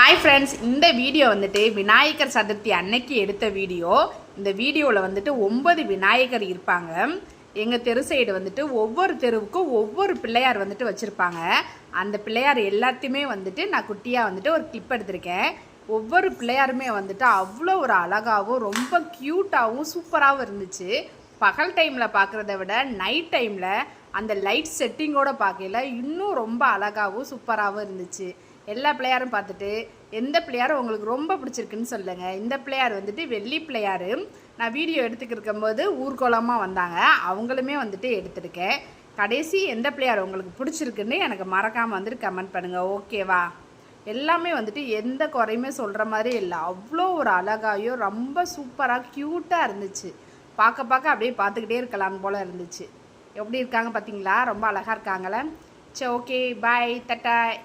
Hi friends, இந்த video வந்துட்டு விநாயகர் சதுர்த்தி அன்னைக்கு எடுத்த வீடியோ. இந்த வீடியோவில் வந்துட்டு 9 விநாயகர் இருப்பாங்க. எங்கள் தெரு சைடு வந்துட்டு ஒவ்வொரு தெருவுக்கும் ஒவ்வொரு பிள்ளையார் வந்துட்டு வச்சுருப்பாங்க. அந்த பிள்ளையார் எல்லாத்தையுமே வந்துட்டு நான் குட்டியாக வந்துட்டு ஒரு கிளிப் எடுத்திருக்கேன். ஒவ்வொரு பிள்ளையாருமே வந்துட்டு அவ்வளோ ஒரு அழகாகவும் ரொம்ப க்யூட்டாகவும் சூப்பராகவும் இருந்துச்சு. பகல் டைமில் பார்க்குறத விட நைட் டைமில் அந்த லைட் செட்டிங்கோடு பார்க்கல இன்னும் ரொம்ப அழகாகவும் சூப்பராகவும் இருந்துச்சு. எல்லா பிள்ளையாரும் பார்த்துட்டு எந்த பிள்ளையாரும் உங்களுக்கு ரொம்ப பிடிச்சிருக்குன்னு சொல்லுங்கள். இந்த பிள்ளையார் வந்துட்டு வெள்ளி பிள்ளையார். நான் வீடியோ எடுத்துக்கிருக்கும்போது ஊர்கோலமாக வந்தாங்க, அவங்களுமே வந்துட்டு எடுத்திருக்கேன். கடைசி எந்த பிள்ளையார் உங்களுக்கு பிடிச்சிருக்குன்னு எனக்கு மறக்காமல் வந்துட்டு கமெண்ட் பண்ணுங்கள், ஓகேவா? எல்லாமே வந்துட்டு எந்த குறையுமே சொல்கிற மாதிரி இல்லை, அவ்வளோ ஒரு அழகாயோ ரொம்ப சூப்பராக க்யூட்டாக இருந்துச்சு. பார்க்க பார்க்க அப்படியே பார்த்துக்கிட்டே இருக்கலாம் போல் இருந்துச்சு. எப்படி இருக்காங்க பார்த்தீங்களா? ரொம்ப அழகாக இருக்காங்களே. சரி, ஓகே, பாய், தட்டாய்.